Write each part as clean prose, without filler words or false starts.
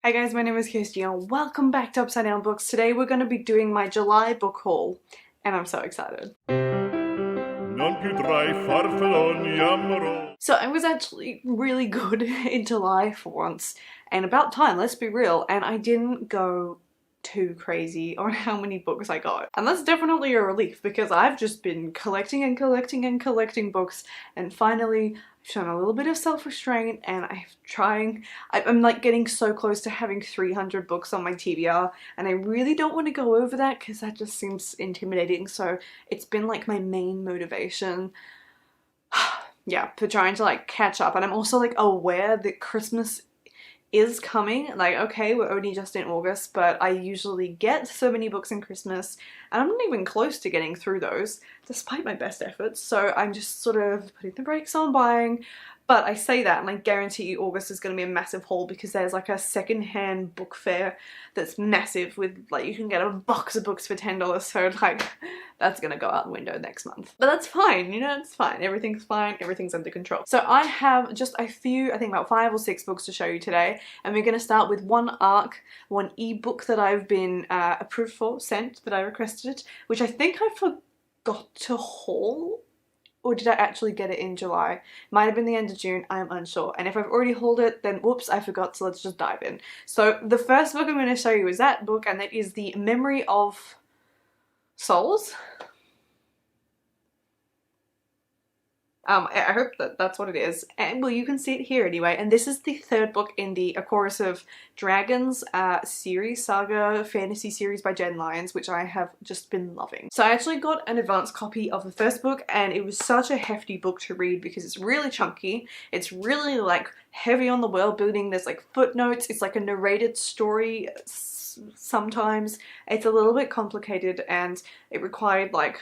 Hi guys, my name is Kirsty and welcome back to Upside Down Books. Today we're going to be doing my July book haul and I'm so excited. So I was actually really good in July for once, and about time, let's be real, and I didn't go too crazy on how many books I got. And that's definitely a relief because I've just been collecting and collecting and collecting books, and finally I've shown a little bit of self-restraint and I'm like getting so close to having 300 books on my TBR, and I really don't want to go over that because that just seems intimidating. So it's been like my main motivation yeah, for trying to like catch up. And I'm also like aware that Christmas is coming. Like, okay, we're only just in August, but I usually get so many books in Christmas and I'm not even close to getting through those despite my best efforts. So I'm just sort of putting the brakes on buying. But I say that and I guarantee you August is going to be a massive haul because there's like a secondhand book fair that's massive with like you can get a box of books for $10, so like that's going to go out the window next month. But that's fine, you know, it's fine. Everything's fine, everything's under control. So I have just a few, I think about 5 or 6 books to show you today, and we're going to start with one ebook that I've been approved for, sent, that I requested, which I think I forgot to haul. Or did I actually get it in July? Might have been the end of June, I'm unsure. And if I've already hauled it, then whoops, I forgot, so let's just dive in. So the first book I'm going to show you is that book, and that is The Memory of Souls. I hope that that's what it is, and well, you can see it here anyway. And this is the 3rd book in the A Chorus of Dragons series, saga fantasy series by Jen Lyons, which I have just been loving. So I actually got an advance copy of the first book, and it was such a hefty book to read because it's really chunky. It's really like heavy on the world building. There's like footnotes. It's like a narrated story. Sometimes it's a little bit complicated, and it required like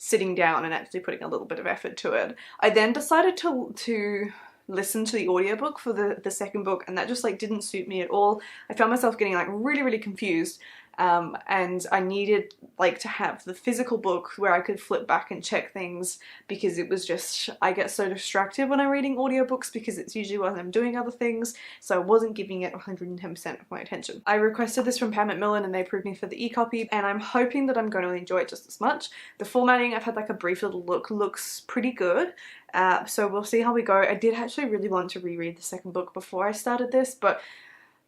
sitting down and actually putting a little bit of effort to it. I then decided to listen to the audiobook for the second book, and that just like didn't suit me at all. I found myself getting like really confused, and I needed like to have the physical book where I could flip back and check things, because it was just, I get so distracted when I'm reading audiobooks because it's usually when I'm doing other things, so I wasn't giving it 110% of my attention. I requested this from Pam Macmillan and they approved me for the e-copy, and I'm hoping that I'm going to enjoy it just as much. The formatting, I've had like a brief little look, looks pretty good. So we'll see how we go. I did actually really want to reread the second book before I started this, but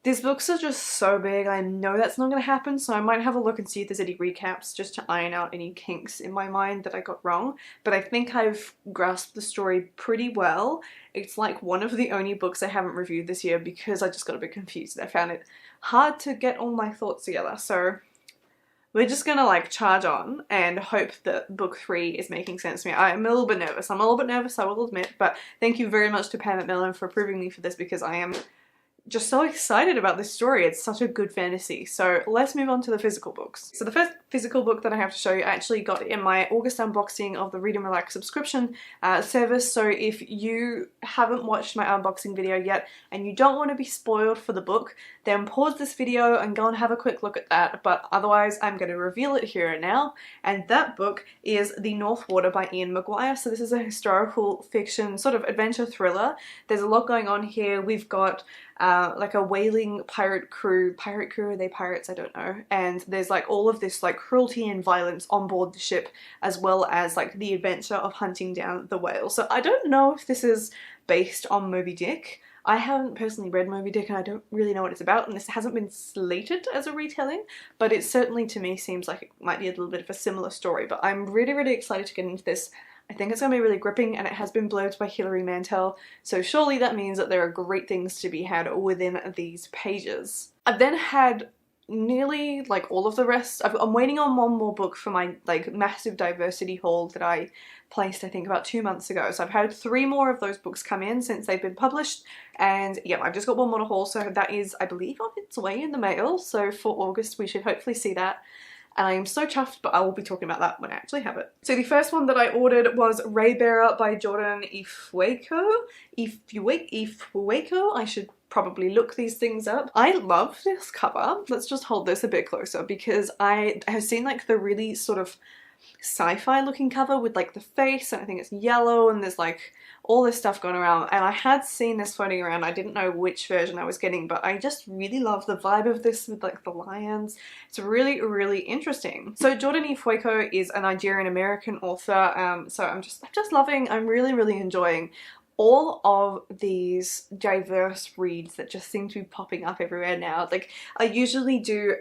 these books are just so big. I know that's not going to happen, so I might have a look and see if there's any recaps just to iron out any kinks in my mind that I got wrong. But I think I've grasped the story pretty well. It's like one of the only books I haven't reviewed this year because I just got a bit confused. I found it hard to get all my thoughts together, so we're just gonna like charge on and hope that book 3 is making sense to me. I'm a little bit nervous. I will admit, but thank you very much to Pam Macmillan for approving me for this because I am just so excited about this story. It's such a good fantasy. So let's move on to the physical books. So the first physical book that I have to show you, I actually got in my August unboxing of the Read and Relax subscription service. So if you haven't watched my unboxing video yet and you don't want to be spoiled for the book, then pause this video and go and have a quick look at that. But otherwise, I'm going to reveal it here and now. And that book is The North Water by Ian McGuire. So this is a historical fiction sort of adventure thriller. There's a lot going on here. We've got like a whaling pirate crew, are they pirates? I don't know. And there's like all of this like cruelty and violence on board the ship, as well as like the adventure of hunting down the whale. So I don't know if this is based on Moby Dick. I haven't personally read Moby Dick and I don't really know what it's about, and this hasn't been slated as a retelling, but it certainly to me seems like it might be a little bit of a similar story. But I'm really excited to get into this. I think it's going to be really gripping, and it has been blurbed by Hilary Mantel, so surely that means that there are great things to be had within these pages. I've then had nearly like all of the rest. I'm waiting on one more book for my like massive diversity haul that I placed I think about 2 months ago. So I've had 3 more of those books come in since they've been published, and yeah, I've just got one more to haul, so that is I believe on its way in the mail. So for August we should hopefully see that. And I am so chuffed, but I will be talking about that when I actually have it. So the first one that I ordered was Raybearer by Jordan Ifueko. I should probably look these things up. I love this cover. Let's just hold this a bit closer because I have seen like the really sort of sci-fi looking cover with like the face, and I think it's yellow, and there's like all this stuff going around, and I had seen this floating around. I didn't know which version I was getting, but I just really love the vibe of this with like the lions. It's really, really interesting. So Jordan Ifueko is a Nigerian American author, so I'm just loving, I'm really, really enjoying all of these diverse reads that just seem to be popping up everywhere now. Like, I usually do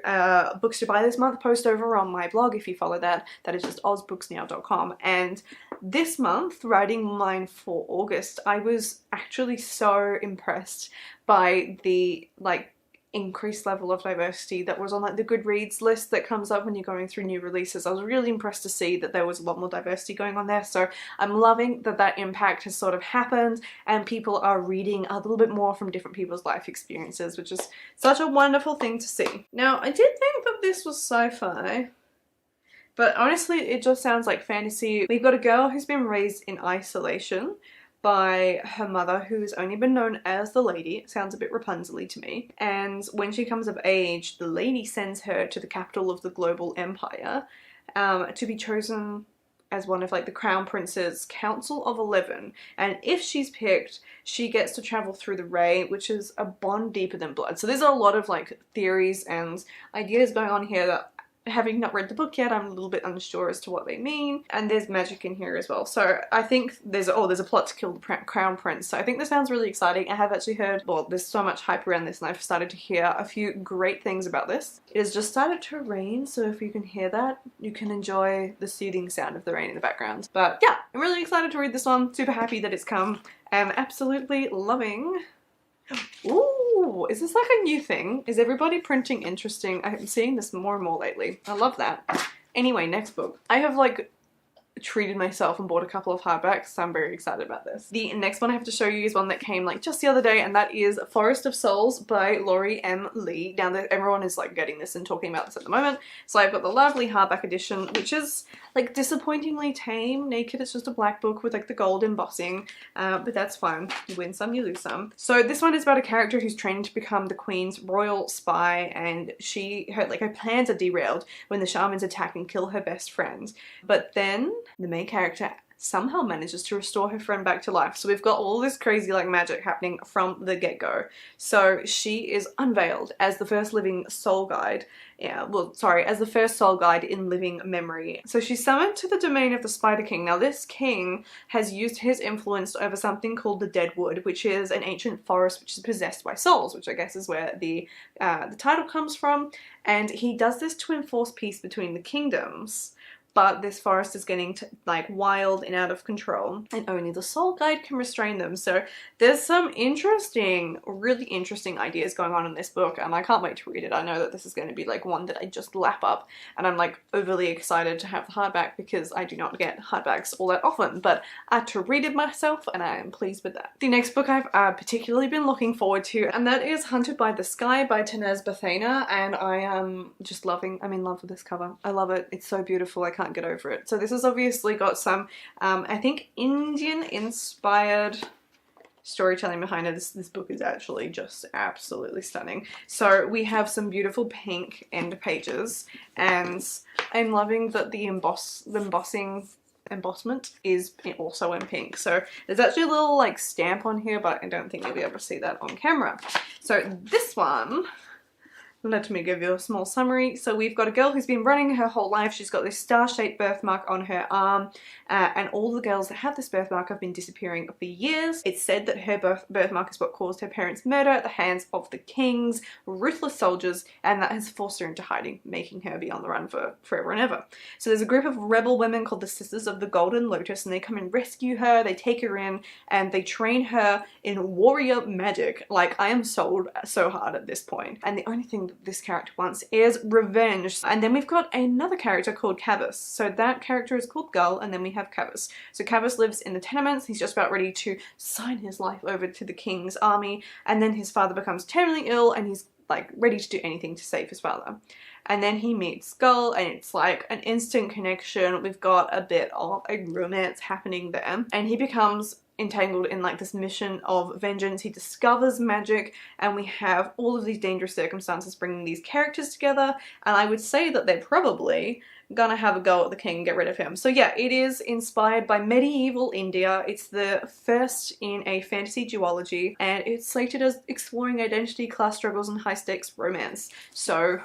books to buy this month post over on my blog. If you follow that, that is just ozbooksnow.com. And this month, writing mine for August, I was actually so impressed by the like increased level of diversity that was on like the Goodreads list that comes up when you're going through new releases. I was really impressed to see that there was a lot more diversity going on there, so I'm loving that that impact has sort of happened and people are reading a little bit more from different people's life experiences, which is such a wonderful thing to see. Now, I did think that this was sci-fi, but honestly it just sounds like fantasy. We've got a girl who's been raised in isolation by her mother, who's only been known as the Lady. It sounds a bit Rapunzel-y to me. And when she comes of age, the Lady sends her to the capital of the global empire to be chosen as one of like the Crown Prince's Council of 11. And if she's picked, she gets to travel through the Ray, which is a bond deeper than blood. So there's a lot of like theories and ideas going on here that, having not read the book yet, I'm a little bit unsure as to what they mean. And there's magic in here as well. So I think there's a plot to kill the Crown Prince. So I think this sounds really exciting. I have actually heard, well, there's so much hype around this and I've started to hear a few great things about this. It has just started to rain, so if you can hear that, you can enjoy the soothing sound of the rain in the background. But yeah, I'm really excited to read this one. Super happy that it's come. I'm absolutely loving. Ooh, is this like a new thing? Is everybody printing interesting? I'm seeing this more and more lately. I love that. Anyway, next book. I have like treated myself and bought a couple of hardbacks, so I'm very excited about this. The next one I have to show you is one that came like just the other day, and that is Forest of Souls by Laurie M. Lee. Now that everyone is like getting this and talking about this at the moment, so I've got the lovely hardback edition, which is like disappointingly tame. Naked, it's just a black book with like the gold embossing, but that's fine. You win some, you lose some. So this one is about a character who's training to become the Queen's royal spy, and her plans are derailed when the shamans attack and kill her best friend. But then the main character somehow manages to restore her friend back to life. So we've got all this crazy like magic happening from the get-go. So she is unveiled as the first living soul guide. As the first soul guide in living memory. So she's summoned to the domain of the Spider King. Now this king has used his influence over something called the Deadwood, which is an ancient forest which is possessed by souls, which I guess is where the title comes from. And he does this to enforce peace between the kingdoms. But this forest is getting like wild and out of control, and only the soul guide can restrain them. So there's some really interesting ideas going on in this book, and I can't wait to read it. I know that this is going to be like one that I just lap up, and I'm like overly excited to have the hardback because I do not get hardbacks all that often, but I had to read it myself and I am pleased with that. The next book I've particularly been looking forward to, and that is Hunted by the Sky by Tanez Bethena, and I am just I'm in love with this cover. I love it. It's so beautiful. I can't get over it. So this has obviously got some I think Indian inspired storytelling behind it. This book is actually just absolutely stunning. So we have some beautiful pink end pages, and I'm loving that the embossment is also in pink. So there's actually a little like stamp on here, but I don't think you'll be able to see that on camera. So this one, let me give you a small summary. So we've got a girl who's been running her whole life. She's got this star-shaped birthmark on her arm, and all the girls that have this birthmark have been disappearing for years. It's said that her birthmark is what caused her parents' murder at the hands of the king's ruthless soldiers, and that has forced her into hiding, making her be on the run for forever and ever. So there's a group of rebel women called the Sisters of the Golden Lotus, and they come and rescue her. They take her in and they train her in warrior magic. Like, I am sold so hard at this point. And the only thing this character wants is revenge. And then we've got another character called Cavus. So that character is called Gull, and then we have Cavus. So Cavus lives in the tenements. He's just about ready to sign his life over to the king's army, and then his father becomes terminally ill and he's like ready to do anything to save his father. and then he meets Skull, and it's like an instant connection. We've got a bit of a romance happening there, and he becomes entangled in like this mission of vengeance. He discovers magic, and we have all of these dangerous circumstances bringing these characters together, and I would say that they're probably gonna have a go at the king and get rid of him. So yeah, it is inspired by medieval India. It's the first in a fantasy duology, and it's slated as exploring identity, class struggles, and high-stakes romance. So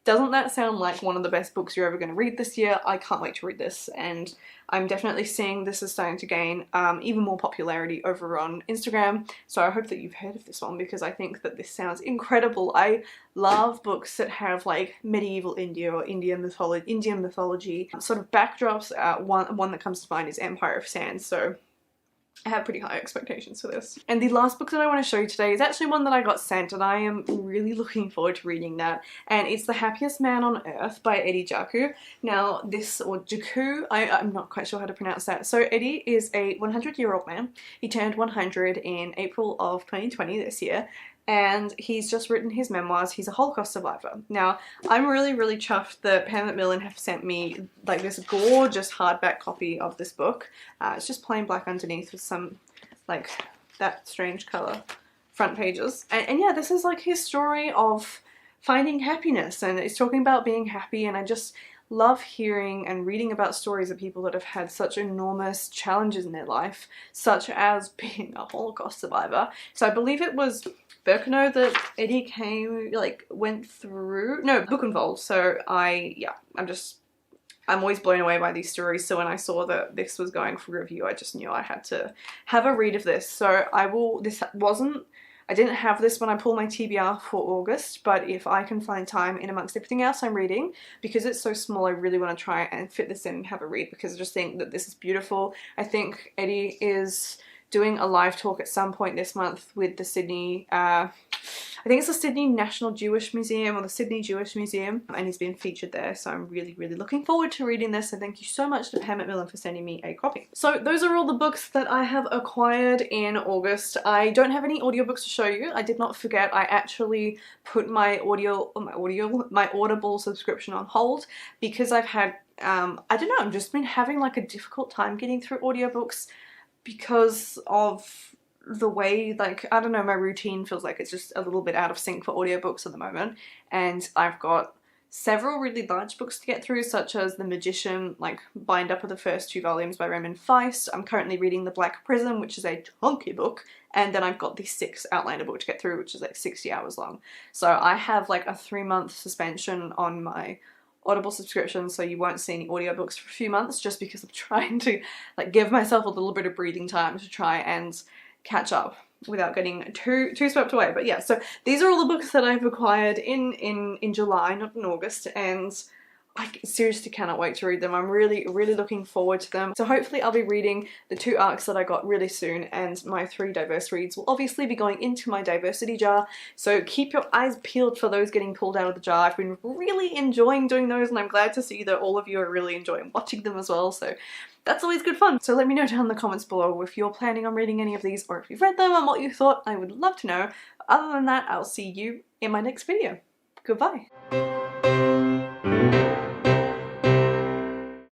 doesn't that sound like one of the best books you're ever going to read this year? I can't wait to read this, and I'm definitely seeing this is starting to gain even more popularity over on Instagram, so I hope that you've heard of this one, because I think that this sounds incredible. I love books that have like medieval India or Indian mythology sort of backdrops. One that comes to mind is Empire of Sand, so I have pretty high expectations for this. And the last book that I want to show you today is actually one that I got sent, and I am really looking forward to reading that. And it's The Happiest Man on Earth by Eddie Jaku. Now this, or Jaku, I'm not quite sure how to pronounce that. So Eddie is a 100-year-old man. He turned 100 in April of 2020 this year. And he's just written his memoirs. He's a Holocaust survivor. Now, I'm really, really chuffed that Pam Macmillan have sent me like this gorgeous hardback copy of this book. It's just plain black underneath with some like that strange color front pages. And yeah, this is like his story of finding happiness, and it's talking about being happy, and I just love hearing and reading about stories of people that have had such enormous challenges in their life, such as being a Holocaust survivor. So I believe it was Birkenau that Eddie went through, no, Buchenwald. So I'm always blown away by these stories. So when I saw that this was going for review, I just knew I had to have a read of this. So I didn't have this when I pulled my TBR for August, but if I can find time in amongst everything else I'm reading, because it's so small, I really want to try and fit this in and have a read, because I just think that this is beautiful. I think Eddie is doing a live talk at some point this month with the Sydney, I think it's the Sydney National Jewish Museum or the Sydney Jewish Museum, and he's been featured there, so I'm really, really looking forward to reading this, and thank you so much to Pam Macmillan for sending me a copy. So those are all the books that I have acquired in August. I don't have any audiobooks to show you. I did not forget, I actually put my Audible subscription on hold because I've had, I don't know, I've just been having like a difficult time getting through audiobooks because of the way, like, I don't know, my routine feels like it's just a little bit out of sync for audiobooks at the moment, and I've got several really large books to get through, such as The Magician, like bind up of the first 2 volumes by Raymond Feist. I'm currently reading The Black Prism, which is a chunky book, and then I've got the 6th Outlander book to get through, which is like 60 hours long. So I have like a 3-month suspension on my Audible subscription, so you won't see any audiobooks for a few months, just because I'm trying to like give myself a little bit of breathing time to try and catch up without getting too swept away. But yeah, so these are all the books that I've acquired in July, not in August, and I seriously cannot wait to read them. I'm really, really looking forward to them. So hopefully I'll be reading the 2 arcs that I got really soon, and my 3 diverse reads will obviously be going into my diversity jar, so keep your eyes peeled for those getting pulled out of the jar. I've been really enjoying doing those, and I'm glad to see that all of you are really enjoying watching them as well, so that's always good fun. So let me know down in the comments below if you're planning on reading any of these, or if you've read them and what you thought. I would love to know. Other than that, I'll see you in my next video. Goodbye.